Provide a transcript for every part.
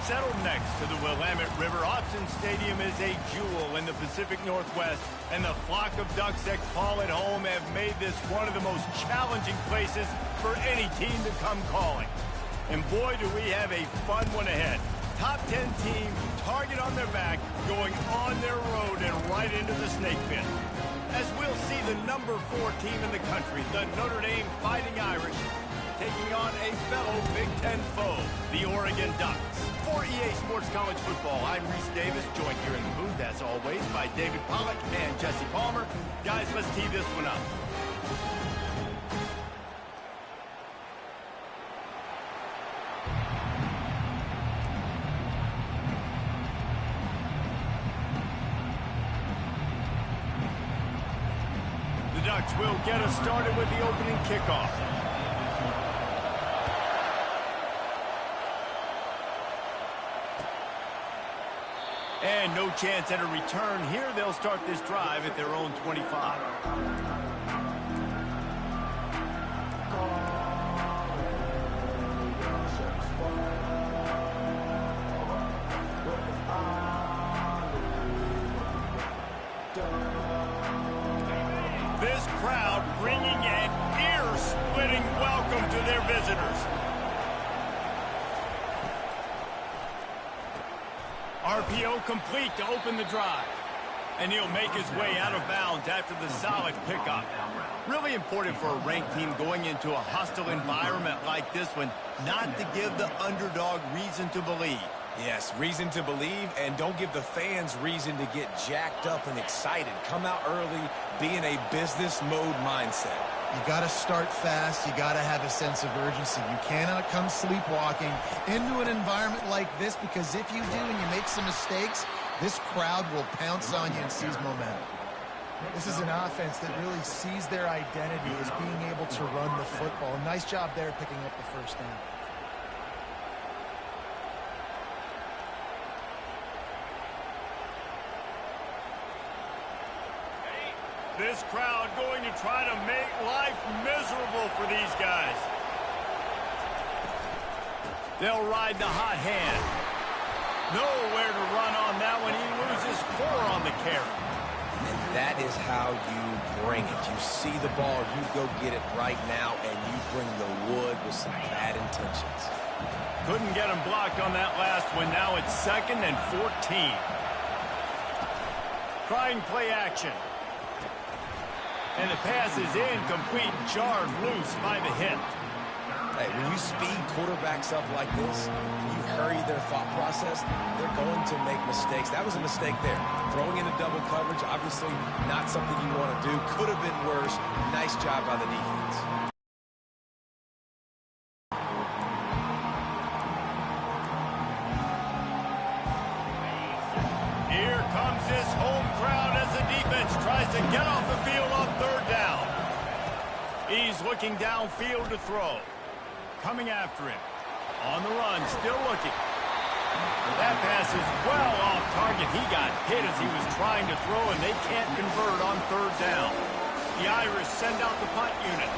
Settled next to the Willamette River, Autzen Stadium is a jewel in the Pacific Northwest, and the flock of ducks that call it home have made this one of the most challenging places for any team to come calling. And boy, do we have a fun one ahead. Top 10 team, target on their back, going on their road and right into the snake pit. As we'll see the number 4 team in the country, the Notre Dame Fighting Irish, taking on a fellow Big Ten foe, the Oregon Ducks. For EA Sports College Football, I'm Reese Davis, joined here in the booth, as always, by David Pollack and Jesse Palmer. Guys, let's tee this one up. The Ducks will get us started with the opening kickoff. And no chance at a return here. They'll start this drive at their own 25. This crowd bringing an ear-splitting welcome to their visitors. RPO complete to open the drive. And he'll make his way out of bounds after the solid pickup. Really important for a ranked team going into a hostile environment like this one, not to give the underdog reason to believe. Yes, reason to believe, and don't give the fans reason to get jacked up and excited. Come out early, be in a business mode mindset. You got to start fast. You got to have a sense of urgency. You cannot come sleepwalking into an environment like this, because if you do and you make some mistakes, this crowd will pounce on you and seize momentum. This is an offense that really sees their identity as being able to run the football. Nice job there picking up the first down. This crowd going to try to make life miserable for these guys. They'll ride the hot hand. Nowhere to run on that one. He loses 4 on the carry. And that is how you bring it. You see the ball, you go get it right now, and you bring the wood with some bad intentions. Couldn't get him blocked on that last one. Now it's 2nd and 14. Trying play action. And the pass is incomplete, jarred loose by the hip. Hey, when you speed quarterbacks up like this, you hurry their thought process, they're going to make mistakes. That was a mistake there. Throwing into double coverage, obviously not something you want to do. Could have been worse. Nice job by the defense. Here comes this home crowd as the defense tries to get off the field on 3rd down. He's looking downfield to throw. Coming after him. On the run, still looking. That pass is well off target. He got hit as he was trying to throw, and they can't convert on 3rd down. The Irish send out the punt unit.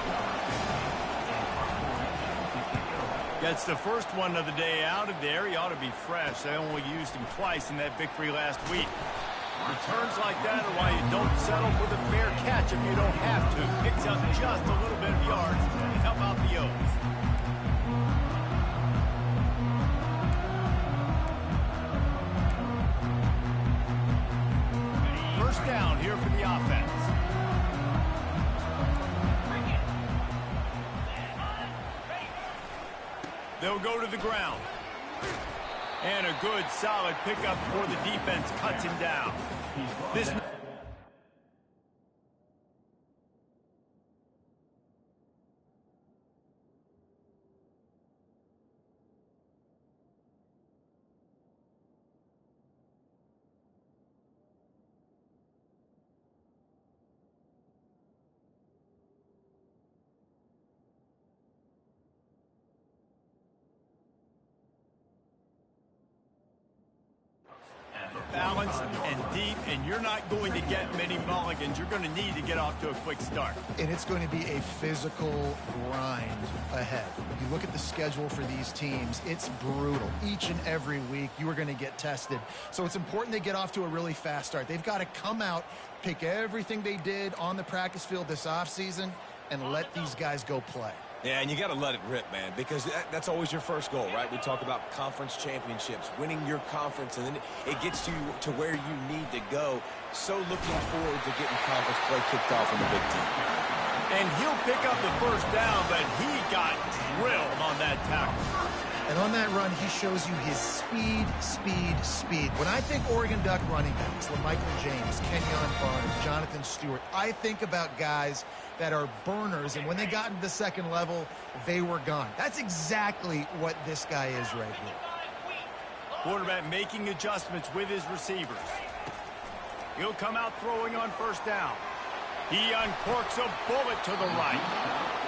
Gets the first one of the day out of there. He ought to be fresh. They only used him twice in that victory last week. Returns like that are why you don't settle for the fair catch if you don't have to. Picks up just a little bit of yards to help out the O's. First down here for the offense. They'll go to the ground. And a good, solid pickup before the defense cuts him down. This balance balanced and deep, and you're not going to get many mulligans. You're going to need to get off to a quick start. And it's going to be a physical grind ahead. You look at the schedule for these teams, it's brutal. Each and every week, you are going to get tested. So it's important they get off to a really fast start. They've got to come out, pick everything they did on the practice field this offseason, and let these guys go play. Yeah, and you got to let it rip, man, because that's always your first goal, right? We talk about conference championships, winning your conference, and then it gets you to where you need to go. So looking forward to getting conference play kicked off in the Big Ten. And he'll pick up the first down, but he got drilled on that tackle. And on that run, he shows you his speed. When I think Oregon Duck running backs, LaMichael James, Kenyon Barnes, Jonathan Stewart, I think about guys that are burners, and when they got into the second level, they were gone. That's exactly what this guy is right here. Quarterback making adjustments with his receivers. He'll come out throwing on first down. He uncorks a bullet to the right.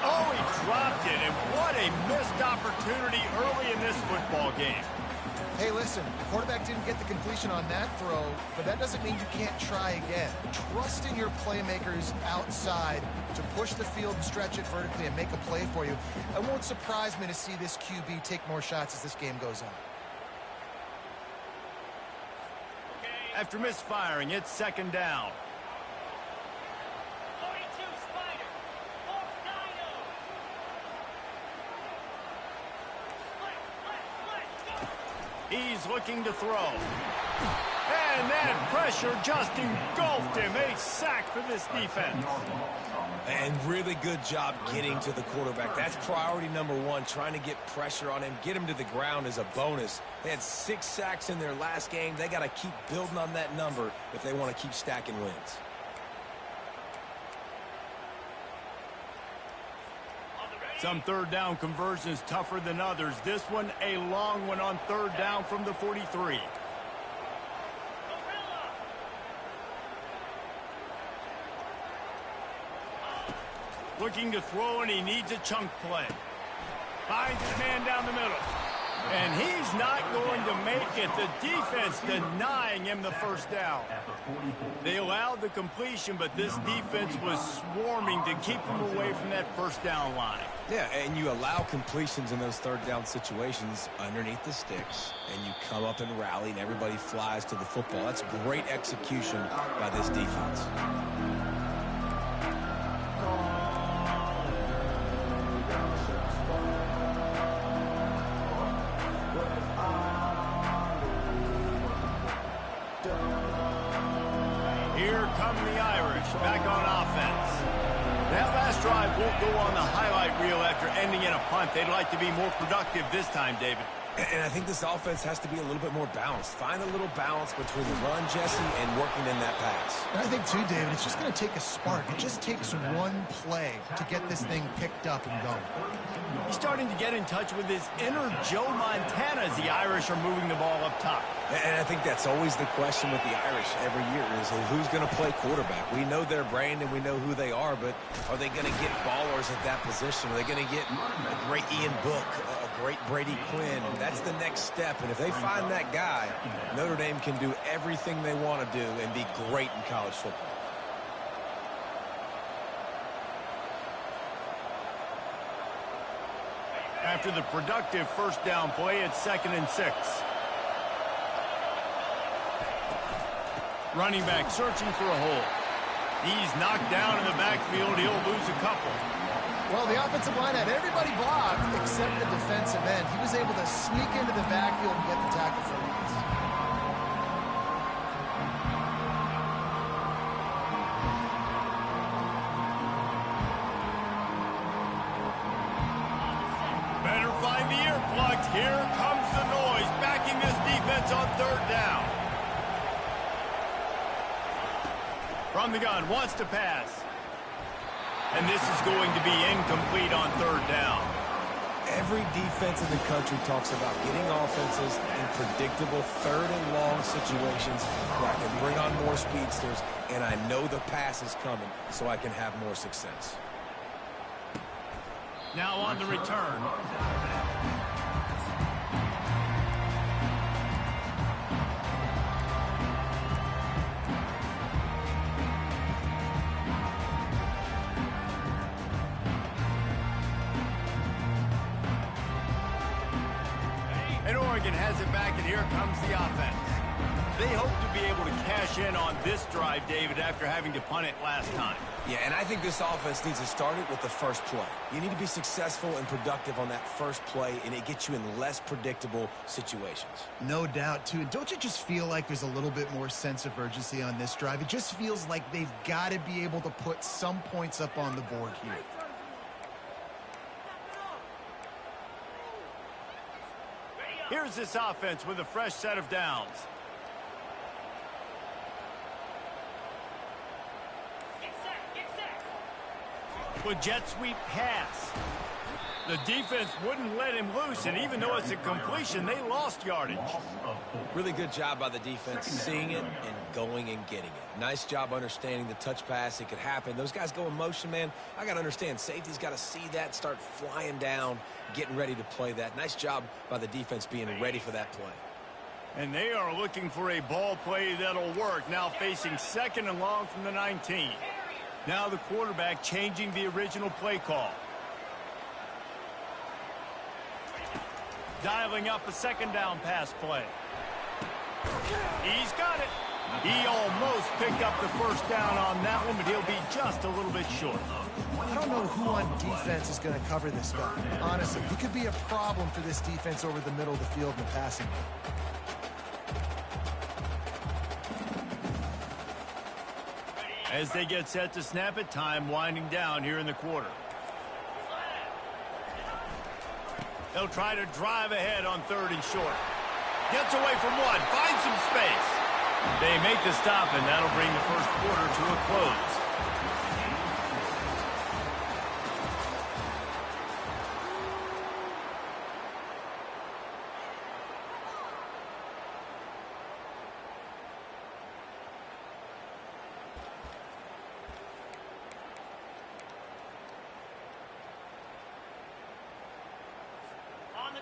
Oh, he dropped it, and what a missed opportunity early in this football game. Hey, listen, the quarterback didn't get the completion on that throw, but that doesn't mean you can't try again. Trust in your playmakers outside to push the field and stretch it vertically and make a play for you. It won't surprise me to see this QB take more shots as this game goes on. After misfiring, it's second down. He's looking to throw. And that pressure just engulfed him. A sack for this defense. And really good job getting to the quarterback. That's priority number one, trying to get pressure on him. Get him to the ground as a bonus. They had 6 sacks in their last game. They got to keep building on that number if they want to keep stacking wins. Some third down conversions tougher than others. This one a long one on third down from the 43. Looking to throw, and he needs a chunk play. Finds his man down the middle. And he's not going to make it. The defense denying him the first down. They allowed the completion, but this defense was swarming to keep him away from that first down line. Yeah, and you allow completions in those third down situations underneath the sticks, and you come up and rally, and everybody flies to the football. That's great execution by this defense. Here come the Irish back on offense. That last drive won't go on the highlight reel after ending in a punt. They'd like to be more productive this time, David. And I think this offense has to be a little bit more balanced. Find a little balance between the run, Jesse, and working in that pass. And I think, too, David, it's just going to take a spark. It just takes one play to get this thing picked up and going. He's starting to get in touch with his inner Joe Montana as the Irish are moving the ball up top. And I think that's always the question with the Irish every year is who's going to play quarterback. We know their brand and we know who they are, but are they going to get ballers at that position? Are they going to get a great Ian Book, a great Brady Quinn? That's the next step, and if they find that guy, Notre Dame can do everything they want to do and be great in college football. After the productive first down play, it's 2nd and 6. Running back searching for a hole. He's knocked down in the backfield. He'll lose a couple. Well, the offensive line had everybody blocked except the defensive end. He was able to sneak into the backfield and get the tackle for loss. Better find the earplugs. Here comes the noise, backing this defense on third down. From the gun, wants to pass. And this is going to be incomplete on third down. Every defense in the country talks about getting offenses in predictable third and long situations where I can bring on more speedsters and I know the pass is coming so I can have more success. Now on the return. Oregon has it back, and here comes the offense. They hope to be able to cash in on this drive, David, after having to punt it last time. Yeah, and I think this offense needs to start it with the first play. You need to be successful and productive on that first play, and it gets you in less predictable situations. No doubt, too. And don't you just feel like there's a little bit more sense of urgency on this drive? It just feels like they've got to be able to put some points up on the board here. Here's this offense with a fresh set of downs. With jet sweep pass. The defense wouldn't let him loose, and even though it's a completion, they lost yardage. Really good job by the defense, seeing it and going and getting it. Nice job understanding the touch pass. It could happen. Those guys go in motion, man. I got to understand, safety's got to see that, start flying down, getting ready to play that. Nice job by the defense being ready for that play. And they are looking for a ball play that'll work, now facing 2nd and long from the 19. Now the quarterback changing the original play call. Dialing up a 2nd down pass play. He's got it. He almost picked up the first down on that one, but he'll be just a little bit short. I don't know who on defense is going to cover this guy. Honestly, he could be a problem for this defense over the middle of the field in the passing game. As they get set to snap it, time winding down here in the quarter. They'll try to drive ahead on 3rd and short. Gets away from one, finds some space. They make the stop, and that'll bring the first quarter to a close.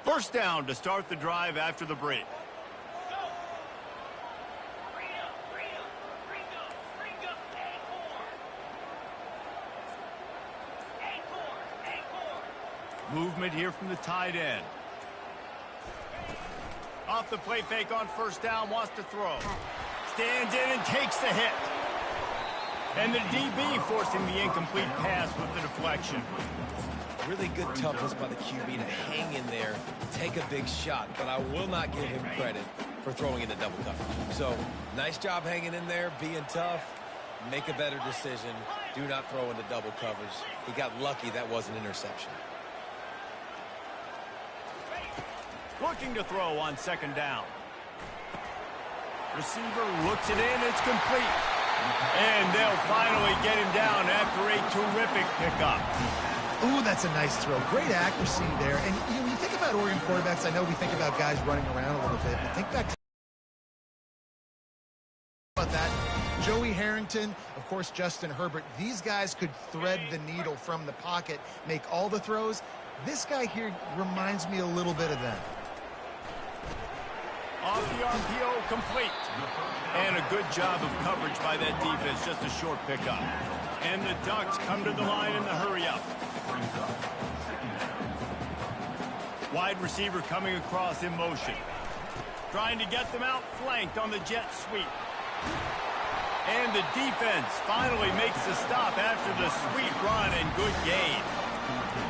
First down to start the drive after the break. Movement here from the tight end. Off the play fake on first down, wants to throw. Stands in and takes the hit. And the DB forcing the incomplete pass with the deflection. Really good toughness by the QB to hang in there, take a big shot, but I will not give him credit for throwing into double coverage. So, nice job hanging in there, being tough, make a better decision, do not throw into double coverage. He got lucky that was an interception. Looking to throw on 2nd down. Receiver looks it in, it's complete. And they'll finally get him down after a terrific pickup. Ooh, that's a nice throw. Great accuracy there. And when you think about Oregon quarterbacks, I know we think about guys running around a little bit, but think back to about that. Joey Harrington, of course, Justin Herbert. These guys could thread the needle from the pocket, make all the throws. This guy here reminds me a little bit of them. Off the RPO, complete. And a good job of coverage by that defense, just a short pickup. And the Ducks come to the line in the hurry-up. Wide receiver coming across in motion. Trying to get them out flanked on the jet sweep. And the defense finally makes the stop after the sweet run and good gain.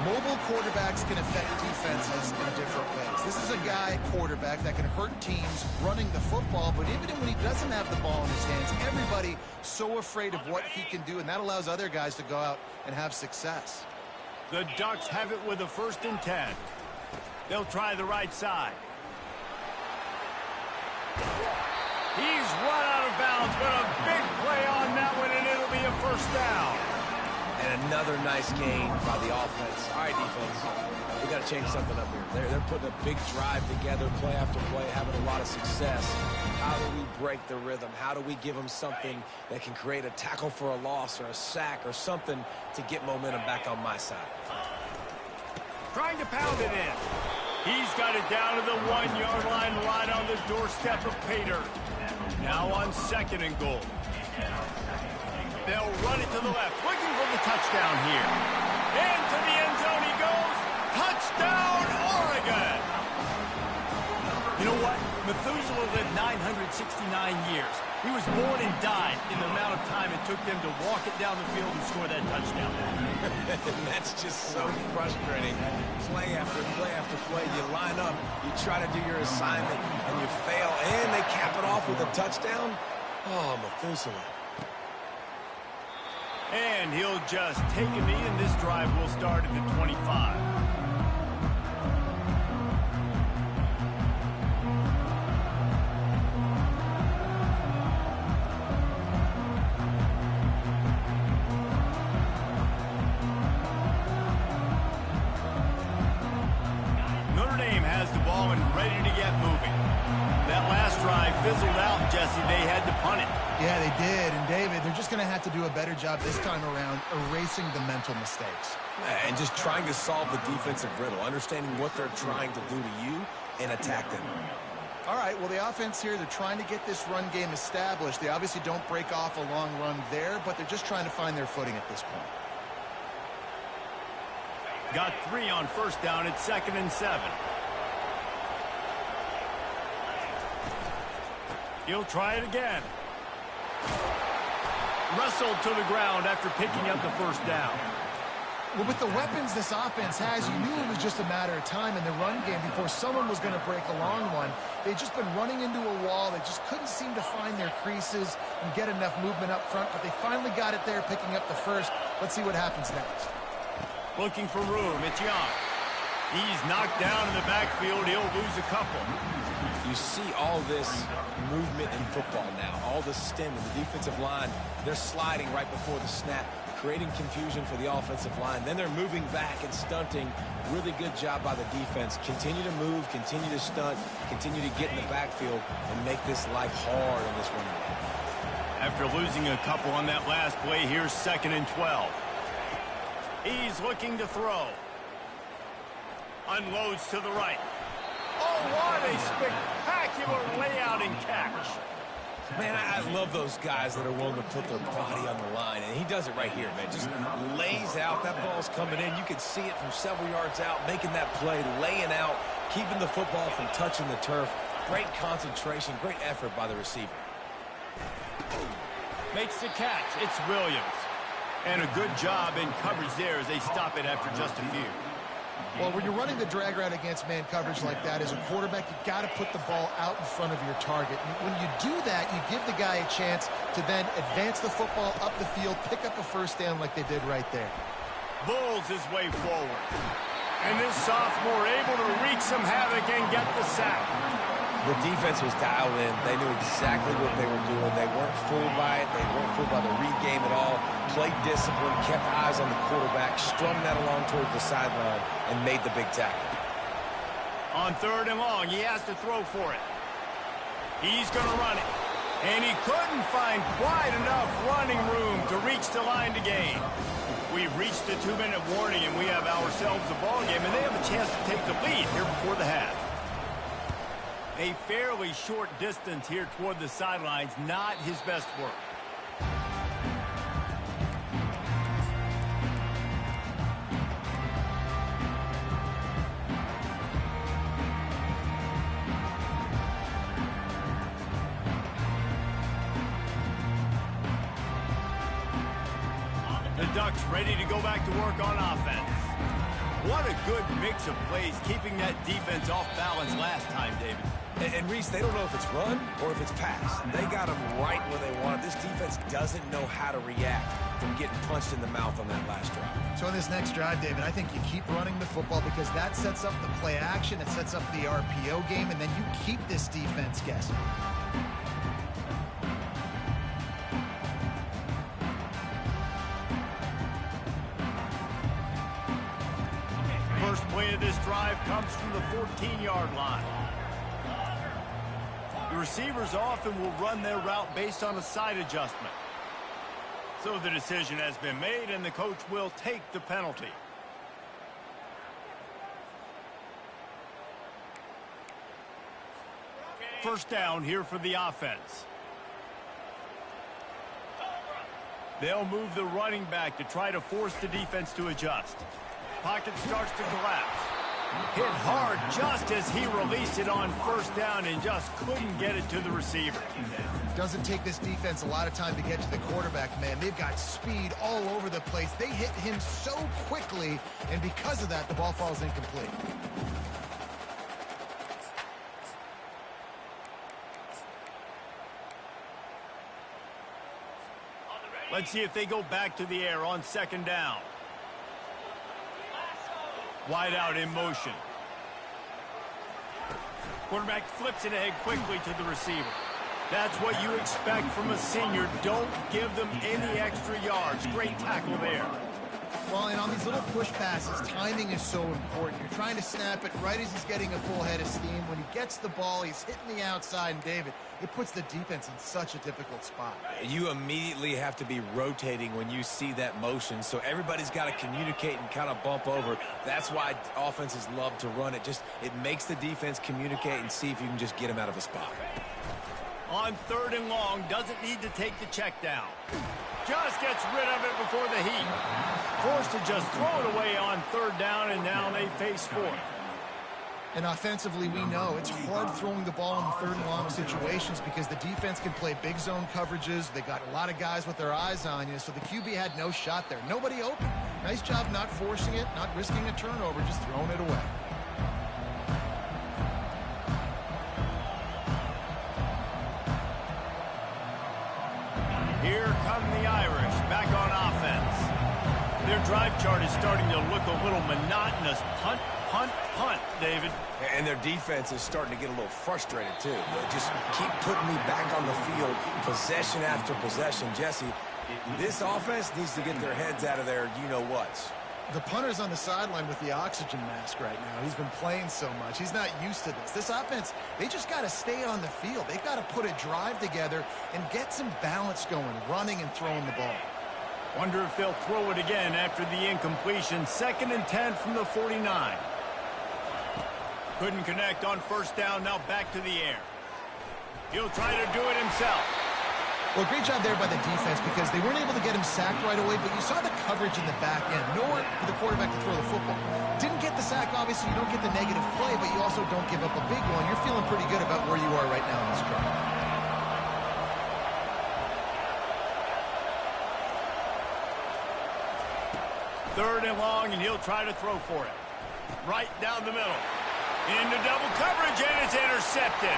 Mobile quarterbacks can affect defenses in different ways. This is a guy, quarterback, that can hurt teams running the football, but even when he doesn't have the ball in his hands, everybody so afraid of what he can do, and that allows other guys to go out and have success. The Ducks have it with a 1st and 10. They'll try the right side. He's run out of bounds, but a big play on that one, and it'll be a 1st down. And another nice gain by the offense. All right, defense, we got to change something up here. They're putting a big drive together, play after play, having a lot of success. How do we break the rhythm? How do we give them something that can create a tackle for a loss or a sack or something to get momentum back on my side? Trying to pound it in. He's got it down to the 1-yard line right on the doorstep of Pater. Now on 2nd and goal. They'll run it to the left, looking for the touchdown here. Into the end zone he goes. Touchdown, Oregon! You know what? Methuselah lived 969 years. He was born and died in the amount of time it took them to walk it down the field and score that touchdown. That's just so frustrating. Play after play after play. You line up, you try to do your assignment, and you fail, and they cap it off with a touchdown? Oh, Methuselah. And he'll just take a knee, and this drive will start at the 25. Notre Dame has the ball and ready to get moving. That last drive fizzled out, Jesse. They had to punt it. Yeah, they did. And, David, they're just going to have to do a better job this time around erasing the mental mistakes. And just trying to solve the defensive riddle, understanding what they're trying to do to you and attack them. All right, well, the offense here, they're trying to get this run game established. They obviously don't break off a long run there, but they're just trying to find their footing at this point. Got 3 on first down at 2nd and 7. He'll try it again. Wrestled to the ground after picking up the first down. Well, with the weapons this offense has, you knew it was just a matter of time in the run game before someone was going to break a long one. They'd just been running into a wall. They just couldn't seem to find their creases and get enough movement up front, but they finally got it there, picking up the first. Let's see what happens next. Looking for room. It's Young. He's knocked down in the backfield. He'll lose a couple. You see all this movement in football now, all the stem in the defensive line. They're sliding right before the snap, creating confusion for the offensive line. Then they're moving back and stunting. Really good job by the defense. Continue to move, continue to stunt, continue to get in the backfield and make this life hard in this running game. After losing a couple on that last play, here's 2nd and 12. He's looking to throw. Unloads to the right. Oh, what a spectacular layout and catch. Man, I love those guys that are willing to put their body on the line, and he does it right here, man. Just lays out. That ball's coming in. You can see it from several yards out, making that play, laying out, keeping the football from touching the turf. Great concentration, great effort by the receiver. Makes the catch. It's Williams. And a good job in coverage there as they stop it after just a few. Well, when you're running the drag route against man coverage like that, as a quarterback, you've got to put the ball out in front of your target. And when you do that, you give the guy a chance to then advance the football up the field, pick up a first down like they did right there. Bulls his way forward. And this sophomore able to wreak some havoc and get the sack. The defense was dialed in. They knew exactly what they were doing. They weren't fooled by it. They weren't fooled by the read game at all. Played discipline, kept eyes on the quarterback, strung that along towards the sideline, and made the big tackle. On 3rd and long, he has to throw for it. He's going to run it. And he couldn't find quite enough running room to reach the line to gain. We've reached the 2-minute warning, and we have ourselves a ball game, and they have a chance to take the lead here before the half. A fairly short distance here toward the sidelines, not his best work. The Ducks ready to go back to work on offense. What a good mix of plays, keeping that defense off balance last time, David. And Reese, they don't know if it's run or if it's pass. They got them right where they want it. This defense doesn't know how to react from getting punched in the mouth on that last drive. So in this next drive, David, I think you keep running the football because that sets up the play action, it sets up the RPO game, and then you keep this defense guessing. First play of this drive comes from the 14-yard line. The receivers often will run their route based on a side adjustment. So the decision has been made, and the coach will take the penalty. First down here for the offense. They'll move the running back to try to force the defense to adjust. Pocket starts to collapse. Hit hard just as he released it on first down and just couldn't get it to the receiver. Doesn't take this defense a lot of time to get to the quarterback, man. They've got speed all over the place. They hit him so quickly, and because of that, the ball falls incomplete. Let's see if they go back to the air on second down. Wide out in motion. Quarterback flips it ahead quickly to the receiver. That's what you expect from a senior. Don't give them any extra yards. Great tackle there. Well, and on these little push passes, timing is so important. You're trying to snap it right as he's getting a full head of steam. When he gets the ball, he's hitting the outside, and David, it puts the defense in such a difficult spot. You immediately have to be rotating when you see that motion, so everybody's got to communicate and kind of bump over. That's why offenses love to run it. It makes the defense communicate and see if you can just get them out of a spot. On third and long, doesn't need to take the check down. Just gets rid of it before the heat. Forced to just throw it away on third down, and now they face fourth. And offensively, we know it's hard throwing the ball in third and long situations because the defense can play big zone coverages. They got a lot of guys with their eyes on you, so the QB had no shot there. Nobody open. Nice job not forcing it, not risking a turnover, just throwing it away. Here come the Irish, back on offense. Their drive chart is starting to look a little monotonous. Punt, punt, punt, David. And their defense is starting to get a little frustrated, too. They just keep putting me back on the field, possession after possession. Jesse, this offense needs to get their heads out of their you-know-whats. The punter's on the sideline with the oxygen mask right now. He's been playing so much. He's not used to this. This offense, they just got to stay on the field. They've got to put a drive together and get some balance going, running and throwing the ball. Wonder if they'll throw it again after the incompletion. 2nd and 10 from the 49. Couldn't connect on first down, now back to the air. He'll try to do it himself. Well, great job there by the defense because they weren't able to get him sacked right away, but you saw the coverage in the back end. Nowhere for the quarterback to throw the football. Didn't get the sack, obviously. You don't get the negative play, but you also don't give up a big one. You're feeling pretty good about where you are right now in this drive. Third and long, and he'll try to throw for it. Right down the middle. Into double coverage, and it's intercepted.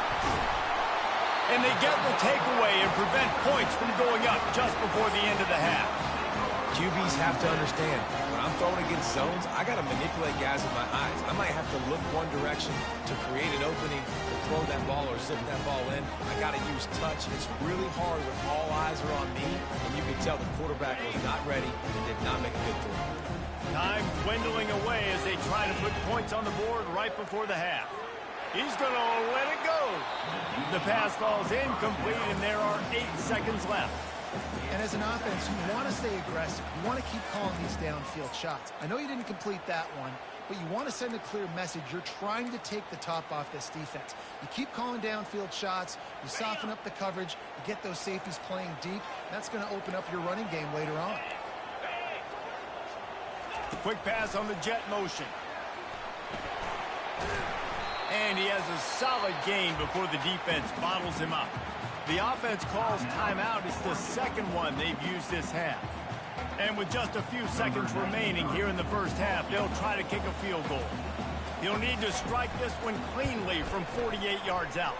And they get the takeaway and prevent points from going up just before the end of the half. QBs have to understand, when I'm throwing against zones, I got to manipulate guys with my eyes. I might have to look one direction to create an opening to throw that ball or zip that ball in. I got to use touch. It's really hard when all eyes are on me, and you can tell the quarterback was not ready and did not make a good throw. Time dwindling away as they try to put points on the board right before the half. He's going to let it go. The pass falls incomplete, and there are 8 seconds left. And as an offense, you want to stay aggressive. You want to keep calling these downfield shots. I know you didn't complete that one, but you want to send a clear message. You're trying to take the top off this defense. You keep calling downfield shots. You soften up the coverage. You get those safeties playing deep. That's going to open up your running game later on. Quick pass on the jet motion. And he has a solid gain before the defense bottles him up. The offense calls timeout. It's the second one they've used this half. And with just a few seconds remaining here in the first half, they'll try to kick a field goal. He'll need to strike this one cleanly from 48 yards out.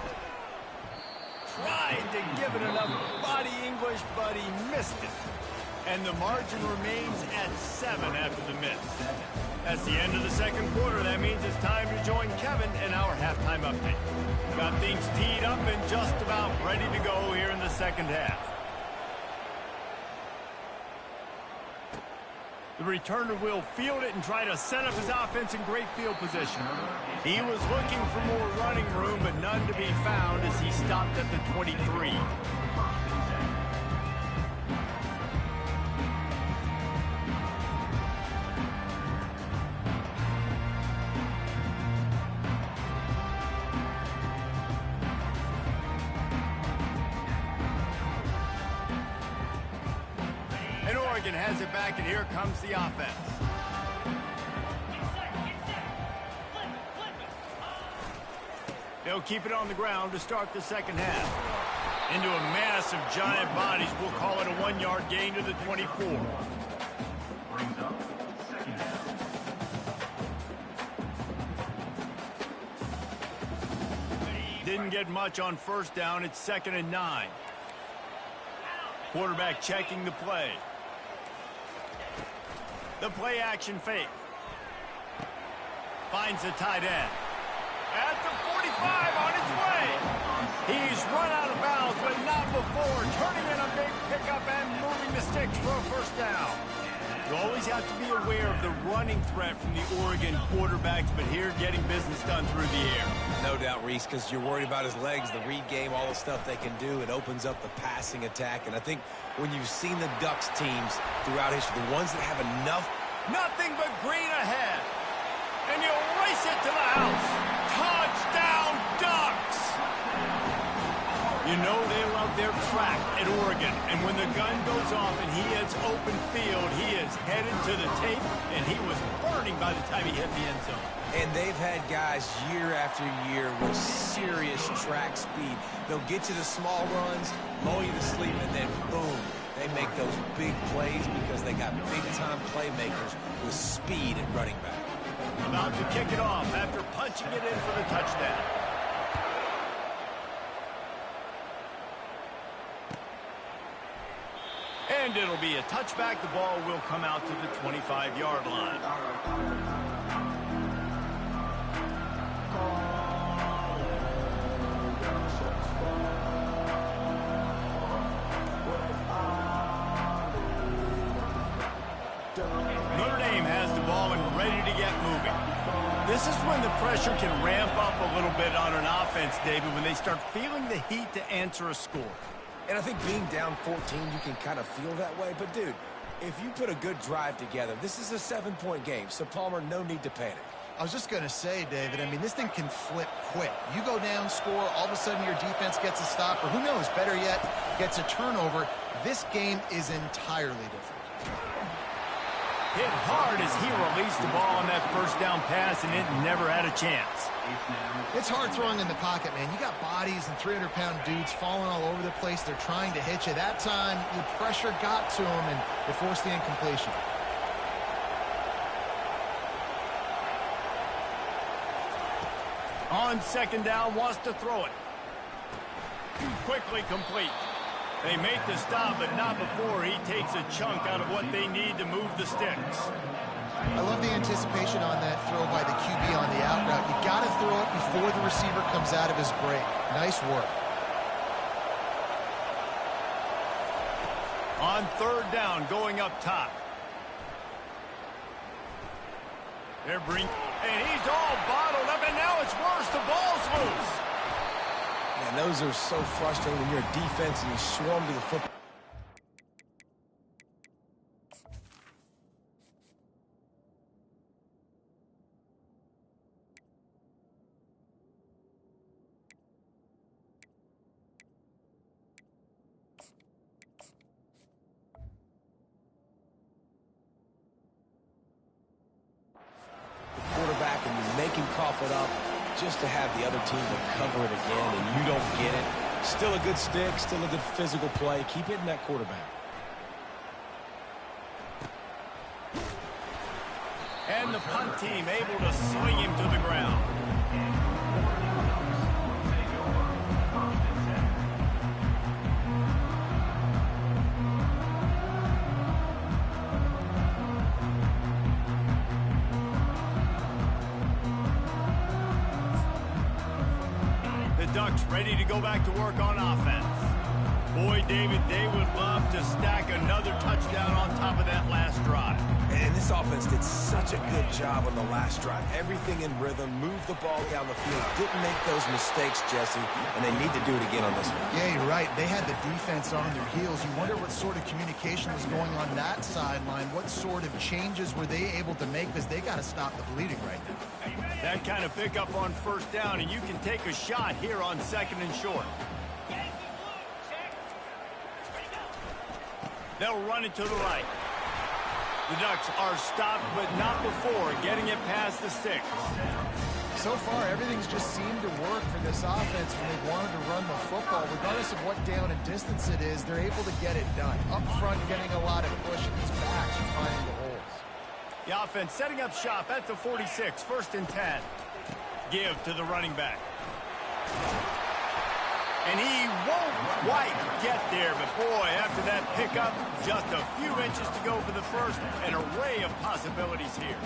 Tried to give it enough body English, but he missed it. And the margin remains at 7 after the miss. That's the end of the second quarter. That means it's time to join Kevin in our halftime update. Got things teed up and just about ready to go here in the second half. The returner will field it and try to set up his offense in great field position. He was looking for more running room, but none to be found as he stopped at the 23. Has it back, and here comes the offense. They'll keep it on the ground to start the second half. Into a mass of giant bodies, we'll call it a 1-yard gain to the 24. Didn't get much on first down. It's 2nd and 9. Quarterback checking the play. The play action fake. Finds the tight end. At the 45 on his way. He's run out of bounds, but not before. Turning in a big pickup and moving the sticks for a first down. You always have to be aware of the running threat from the Oregon quarterbacks, but here getting business done through the air. No doubt, Reese, because you're worried about his legs, the read game, all the stuff they can do. It opens up the passing attack. And I think when you've seen the Ducks teams throughout history, the ones that have enough. Nothing but green ahead. And you race it to the house. Touchdown, Ducks! You know they love their track at Oregon. And when the gun goes off and he hits open field, he is headed to the tape, and he was burning by the time he hit the end zone. And they've had guys year after year with serious track speed. They'll get you the small runs, lull you to sleep, and then boom, they make those big plays because they got big-time playmakers with speed at running back. About to kick it off after punching it in for the touchdown. And it'll be a touchback. The ball will come out to the 25-yard line. Notre Dame has the ball and ready to get moving. This is when the pressure can ramp up a little bit on an offense, David, when they start feeling the heat to answer a score. And I think being down 14, you can kind of feel that way. But, dude, if you put a good drive together, this is a 7-point game. So, Palmer, no need to panic. I was just going to say, David, I mean, this thing can flip quick. You go down, score, all of a sudden your defense gets a stop, or who knows, better yet, gets a turnover. This game is entirely different. Hit hard as he released the ball on that first down pass, and it never had a chance. It's hard throwing in the pocket, man. You got bodies and 300-pound dudes falling all over the place. They're trying to hit you. That time, the pressure got to him, and it forced the incompletion. On second down, wants to throw it. Too quickly complete. They make the stop, but not before he takes a chunk out of what they need to move the sticks. I love the anticipation on that throw by the QB on the out route. You got to throw it before the receiver comes out of his break. Nice work. On third down, going up top. They're and he's all bottled up, and now it's worse. The ball's loose. Man, those are so frustrating when you're a defense and you swarm to the football. Quarterback and you make him cough it up just to have the other team recover it again, and you don't get it. Still a good stick, still a good physical play. Keep hitting that quarterback. And the punt team able to swing him to the ground. Ducks ready to go back to work on offense. Boy, David, they would love to stack another touchdown on top of that last drive. And this offense did such a good job on the last drive. Everything in rhythm, moved the ball down the field, didn't make those mistakes, Jesse, and they need to do it again on this one. Yeah, you're right. They had the defense on their heels. You wonder what sort of communication was going on that sideline. What sort of changes were they able to make, because they got to stop the bleeding right now. That kind of pickup on first down, and you can take a shot here on second and short. They'll run it to the right. The Ducks are stopped, but not before getting it past the sticks. So far, everything's just seemed to work for this offense when they wanted to run the football. Regardless of what down and distance it is, they're able to get it done. Up front, getting a lot of push, and these backs are finding the holes. The offense setting up shop at the 46, 1st and 10. Give to the running back. And he won't quite get there, but boy, after that pickup, just a few inches to go for the first. An array of possibilities here.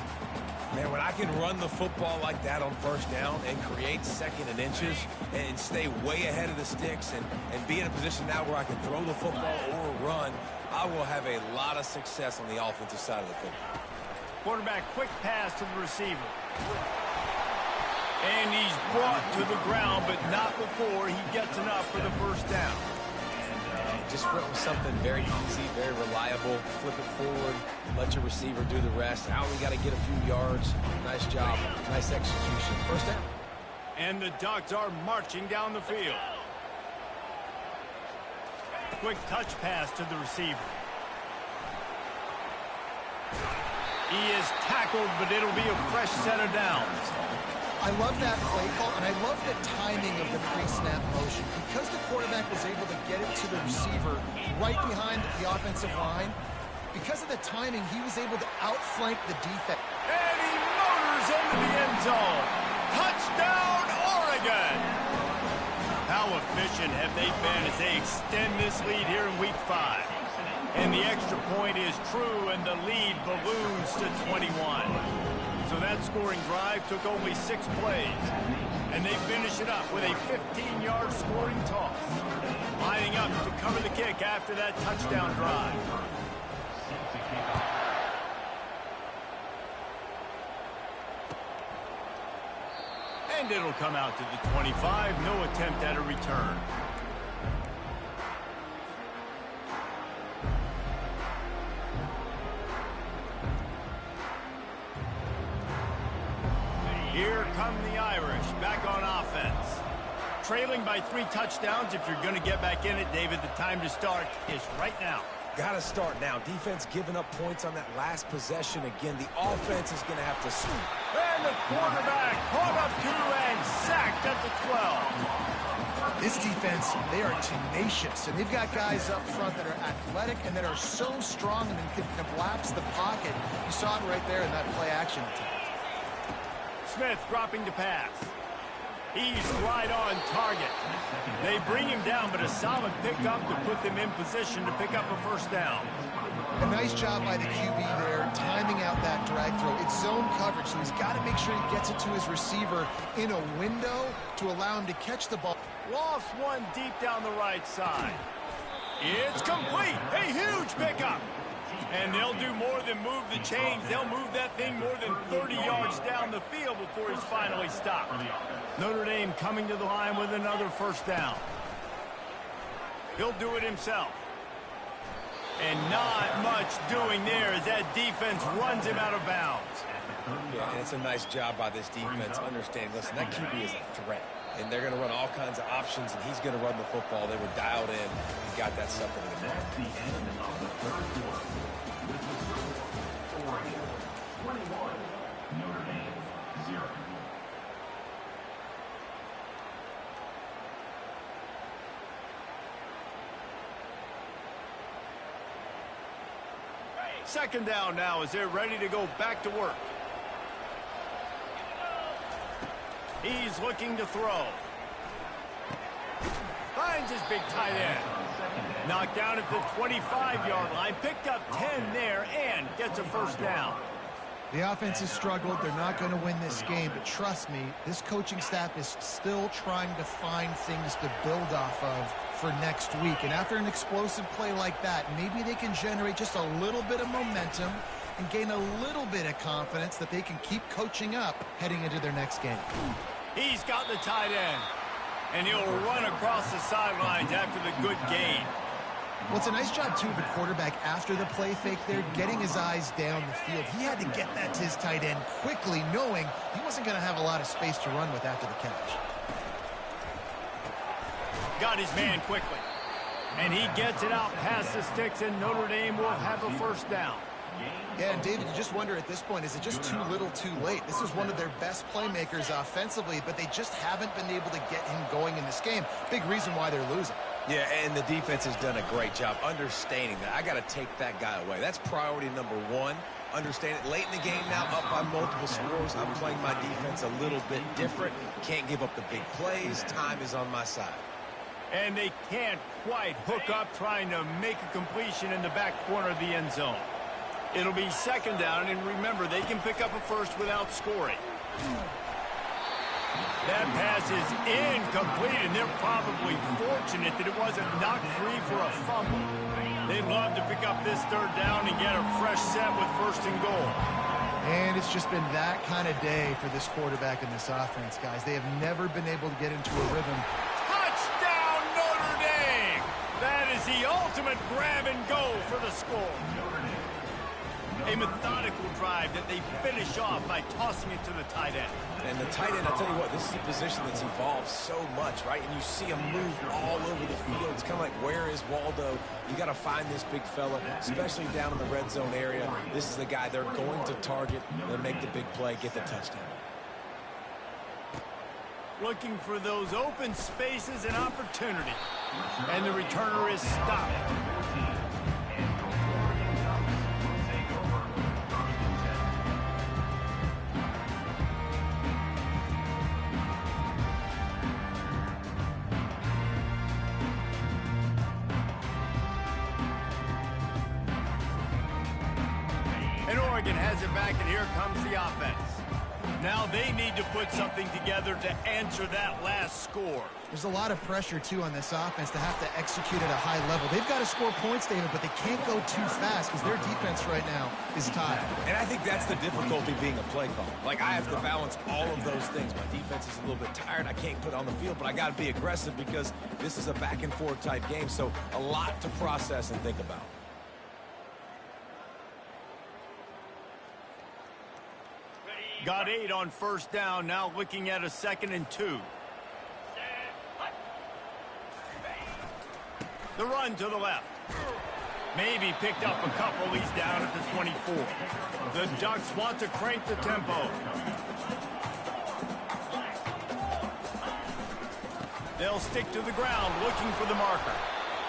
Man, when I can run the football like that on 1st down and create 2nd and inches and stay way ahead of the sticks and be in a position now where I can throw the football or run, I will have a lot of success on the offensive side of the football. Quarterback quick pass to the receiver. And he's brought to the ground, but not before he gets enough for the 1st down. Just went with something very easy, very reliable. Flip it forward, let your receiver do the rest. Now we got to get a few yards. Nice job, nice execution. 1st down. And the Ducks are marching down the field. Quick touch pass to the receiver. He is tackled, but it'll be a fresh set of downs. I love that play call, and I love the timing of the pre-snap motion. Because the quarterback was able to get it to the receiver right behind the offensive line, because of the timing, he was able to outflank the defense. And he motors into the end zone. Touchdown, Oregon! How efficient have they been as they extend this lead here in Week 5? And the extra point is true, and the lead balloons to 21. So that scoring drive took only 6 plays. And they finish it up with a 15-yard scoring toss. Lining up to cover the kick after that touchdown drive. And it'll come out to the 25. No attempt at a return. Here come the Irish, back on offense. Trailing by 3 touchdowns. If you're going to get back in it, David, the time to start is right now. Got to start now. Defense giving up points on that last possession. Again, the offense is going to have to sweep. And the quarterback caught up to and sacked at the 12. This defense, they are tenacious, and they've got guys up front that are athletic and that are so strong and can collapse the pocket. You saw it right there in that play-action attempt. Smith dropping to pass. He's right on target. They bring him down, but a solid pickup to put them in position to pick up a 1st down. A nice job by the QB there, timing out that drag throw. It's zone coverage, so he's got to make sure he gets it to his receiver in a window to allow him to catch the ball. Lost one deep down the right side. It's complete. A huge pickup. And they'll do more than move the chains. They'll move that thing more than 30 yards down the field before he's finally stopped. Notre Dame coming to the line with another 1st down. He'll do it himself. And not much doing there as that defense runs him out of bounds. Yeah, and it's a nice job by this defense. Understand, listen, that QB is a threat. And they're going to run all kinds of options, and he's going to run the football. They were dialed in and got that supplemented. That's the end of the 3rd quarter. This is the score. Oregon 21, Notre Dame 0. Second down now as they're ready to go back to work. He's looking to throw. Finds his big tight end. Knocked down at the 25-yard line. Picked up 10 there and gets a 1st down. The offense has struggled. They're not going to win this game, but trust me, this coaching staff is still trying to find things to build off of for next week. And after an explosive play like that, maybe they can generate just a little bit of momentum and gain a little bit of confidence that they can keep coaching up heading into their next game. He's got the tight end, and he'll run across the sidelines after the good gain. Well, it's a nice job, too, of the quarterback after the play fake there, getting his eyes down the field. He had to get that to his tight end quickly, knowing he wasn't going to have a lot of space to run with after the catch. Got his man quickly. And he gets it out past the sticks, and Notre Dame will have a 1st down. Yeah, and David, you just wonder at this point, is it just too little too late? This is one of their best playmakers offensively, but they just haven't been able to get him going in this game. Big reason why they're losing. Yeah, and the defense has done a great job understanding that. I got to take that guy away. That's priority number one. Understand it late in the game now, up by multiple scores. I'm playing my defense a little bit different. Can't give up the big plays. Time is on my side. And they can't quite hook up trying to make a completion in the back corner of the end zone. It'll be second down, and remember, they can pick up a first without scoring. That pass is incomplete, and they're probably fortunate that it wasn't knocked free for a fumble. They'd love to pick up this third down and get a fresh set with first and goal. And it's just been that kind of day for this quarterback and this offense, guys. They have never been able to get into a rhythm. Touchdown, Notre Dame! That is the ultimate grab and go for the score. A methodical drive that they finish off by tossing it to the tight end. And the tight end, I'll tell you what, this is a position that's evolved so much, right? And you see him move all over the field. It's kind of like, where is Waldo? You got to find this big fella, especially down in the red zone area. This is the guy they're going to target and make the big play, get the touchdown. Looking for those open spaces and opportunity. And the returner is stopped. And Oregon has it back, and here comes the offense. Now they need to put something together to answer that last score. There's a lot of pressure, too, on this offense to have to execute at a high level. They've got to score points, David, but they can't go too fast because their defense right now is tired. And I think that's the difficulty being a play call. Like, I have to balance all of those things. My defense is a little bit tired. I can't put it on the field, but I got to be aggressive because this is a back-and-forth type game, so a lot to process and think about. Got 8 on first down, now looking at a 2nd and 2. The run to the left. Maybe picked up a couple. He's down at the 24. The Ducks want to crank the tempo. They'll stick to the ground looking for the marker.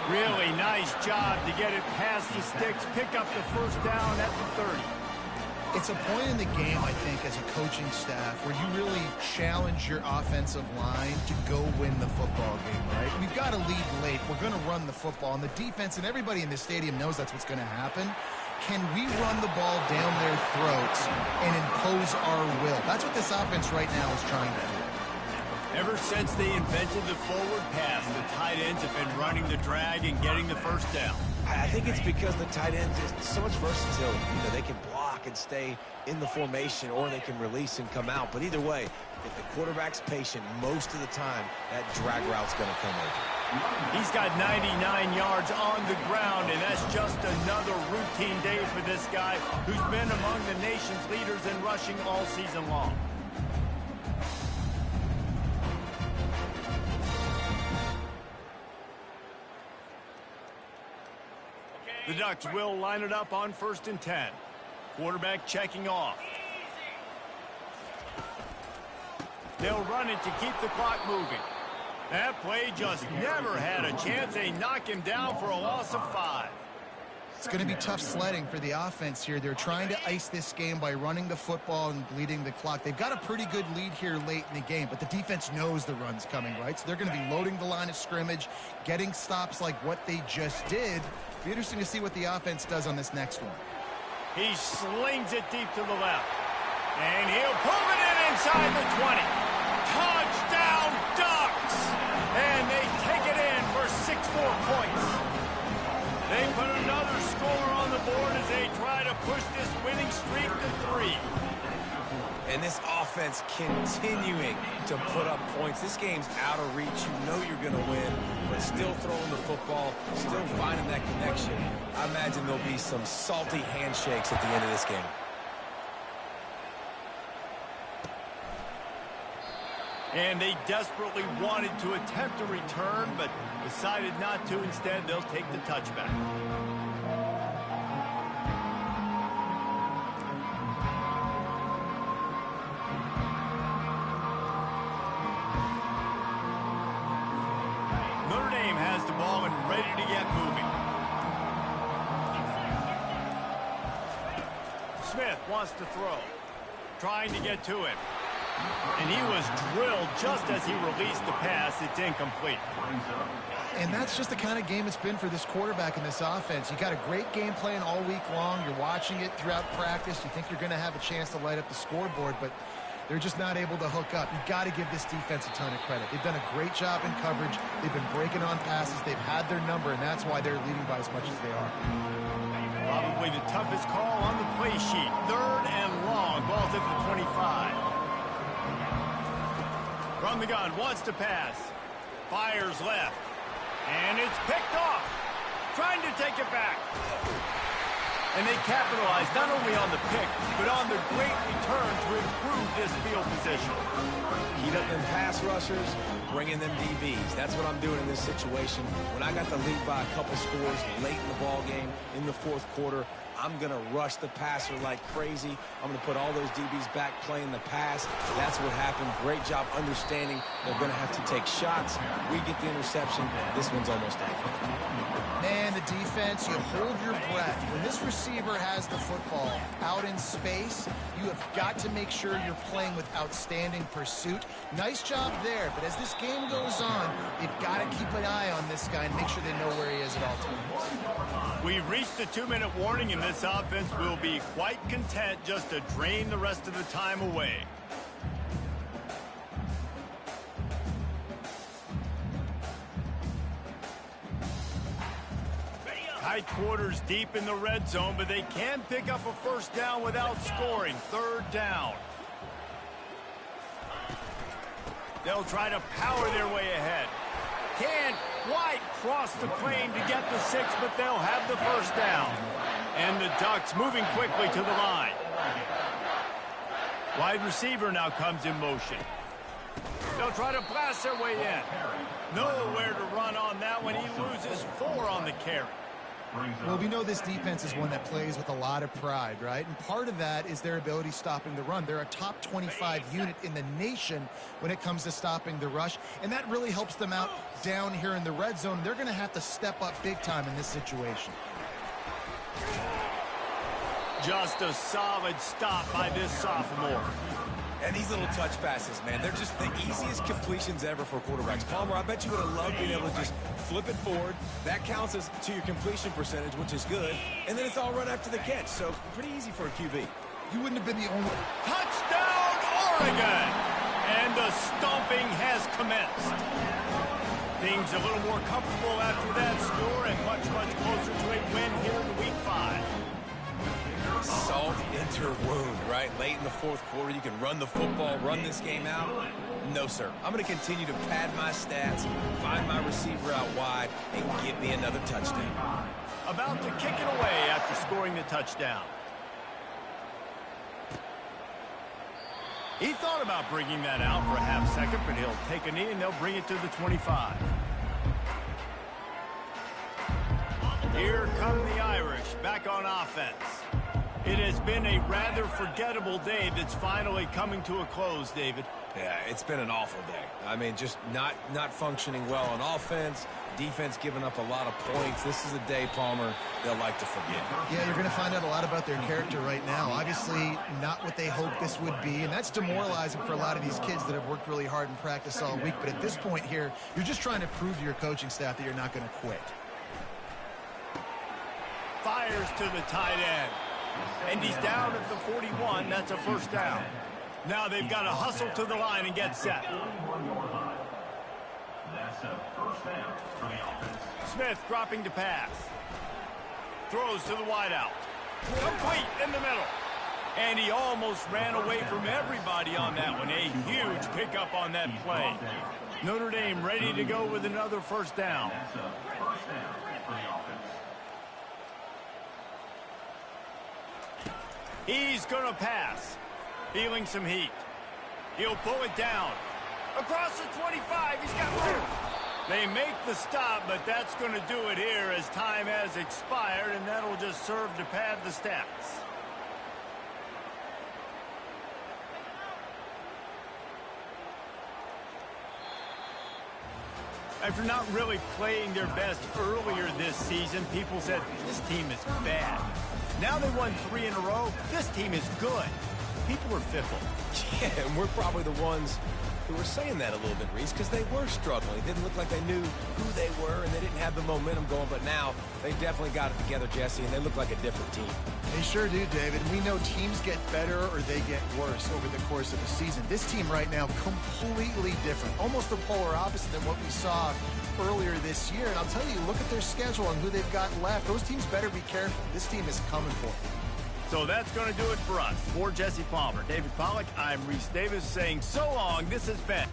Really nice job to get it past the sticks, pick up the first down at the 30. It's a point in the game, I think, as a coaching staff where you really challenge your offensive line to go win the football game, right? We've got to lead late. We're going to run the football, and the defense and everybody in the stadium knows that's what's going to happen. Can we run the ball down their throats and impose our will? That's what this offense right now is trying to do. Ever since they invented the forward pass, the tight ends have been running the drag and getting the first down. I think it's because the tight ends is so much versatility. You know, they can block and stay in the formation, or they can release and come out. But either way, if the quarterback's patient most of the time, that drag route's going to come over. He's got 99 yards on the ground, and that's just another routine day for this guy who's been among the nation's leaders in rushing all season long. The Ducks will line it up on 1st and 10. Quarterback checking off. They'll run it to keep the clock moving. That play just never had a chance. They knock him down for a loss of 5. It's going to be tough sledding for the offense here. They're trying to ice this game by running the football and bleeding the clock. They've got a pretty good lead here late in the game, but the defense knows the run's coming, right? So they're going to be loading the line of scrimmage, getting stops like what they just did. Be interesting to see what the offense does on this next one. He slings it deep to the left. And he'll pull it in inside the 20. Touchdown, Ducks! And they take it in for 6 more points. They put another score on the board as they try to push this winning streak to 3. And this offense continuing to put up points. This game's out of reach. You know you're going to win, but still throwing the football, still finding that connection. I imagine there'll be some salty handshakes at the end of this game. And they desperately wanted to attempt a return, but decided not to. Instead, they'll take the touchback. ready to get moving. Smith wants to throw. Trying to get to him. And he was drilled just as he released the pass. It's incomplete. And that's just the kind of game it's been for this quarterback in this offense. You got a great game plan all week long. You're watching it throughout practice. You think you're going to have a chance to light up the scoreboard, but they're just not able to hook up. You've got to give this defense a ton of credit. They've done a great job in coverage. They've been breaking on passes. They've had their number, and that's why they're leading by as much as they are. Probably the toughest call on the play sheet. 3rd and long. Ball's at the 25. From the gun, wants to pass. Fires left. And it's picked off. Trying to take it back. And they capitalize not only on the pick, but on the great return to improve this field position. Heat up them pass rushers, bring in them DBs. That's what I'm doing in this situation. When I got the lead by a couple scores late in the ball game, in the 4th quarter, I'm going to rush the passer like crazy. I'm going to put all those DBs back playing the pass. That's what happened. Great job understanding they're going to have to take shots. We get the interception. This one's almost accurate. Man, the defense, you hold your breath. When this receiver has the football out in space, you have got to make sure you're playing with outstanding pursuit. Nice job there, but as this game goes on, you've got to keep an eye on this guy and make sure they know where he is at all times. We've reached the 2-minute warning, and this offense will be quite content just to drain the rest of the time away. Tight quarters deep in the red zone, but they can pick up a first down without scoring. 3rd down. They'll try to power their way ahead. Can't quite cross the plane to get the 6, but they'll have the first down. And the Ducks moving quickly to the line. Wide receiver now comes in motion. They'll try to blast their way in. Nowhere to run on that one. He loses 4 on the carry. Well, we know this defense is one that plays with a lot of pride, right? And part of that is their ability stopping the run. They're a top 25 unit in the nation when it comes to stopping the rush, and that really helps them out down here in the red zone. They're going to have to step up big time in this situation. Just a solid stop by this sophomore. And these little touch passes, man, they're just the easiest completions ever for quarterbacks. Palmer, I bet you would have loved being able to just flip it forward. That counts as to your completion percentage, which is good. And then it's all run after the catch, so pretty easy for a QB. You wouldn't have been the only... Touchdown, Oregon! And the stomping has commenced. Things a little more comfortable after that score and much, much closer to a win here in Week 5. Salt into wound, right? Late in the 4th quarter, you can run the football, run this game out. No, sir. I'm going to continue to pad my stats, find my receiver out wide, and get me another touchdown. About to kick it away after scoring the touchdown. He thought about bringing that out for a half second, but he'll take a knee and they'll bring it to the 25. Here come the Irish back on offense. It has been a rather forgettable day that's finally coming to a close, David. Yeah, it's been an awful day. I mean, just not functioning well on offense, defense giving up a lot of points. This is a day, Palmer, they'll like to forget. Yeah, you're going to find out a lot about their character right now. Obviously, not what they hoped this would be, and that's demoralizing for a lot of these kids that have worked really hard in practice all week. But at this point here, you're just trying to prove to your coaching staff that you're not going to quit. Fires to the tight end. And he's down at the 41. That's a first down. Now they've got to hustle to the line and get set. That's a first down for the offense. Smith dropping to pass. Throws to the wideout. Complete in the middle. And he almost ran away from everybody on that one. A huge pickup on that play. Notre Dame ready to go with another first down. That's a first down for the offense. He's going to pass. Feeling some heat. He'll pull it down. Across the 25, he's got room. They make the stop, but that's going to do it here as time has expired, and that'll just serve to pad the stats. After not really playing their best earlier this season, people said, this team is bad. Now they won 3 in a row. This team is good. People were fickle. Yeah, and we're probably the ones who were saying that a little bit, Reese, because they were struggling. It didn't look like they knew who they were, and they didn't have the momentum going. But now they definitely got it together, Jesse, and they look like a different team. They sure do, David. We know teams get better or they get worse over the course of the season. This team right now, completely different. Almost the polar opposite than what we saw earlier this year. And I'll tell you, look at their schedule and who they've got left. Those teams better be careful. This team is coming for them. So that's going to do it for us. For Jesse Palmer, David Pollack, I'm Reese Davis saying so long. This has been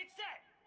Get set!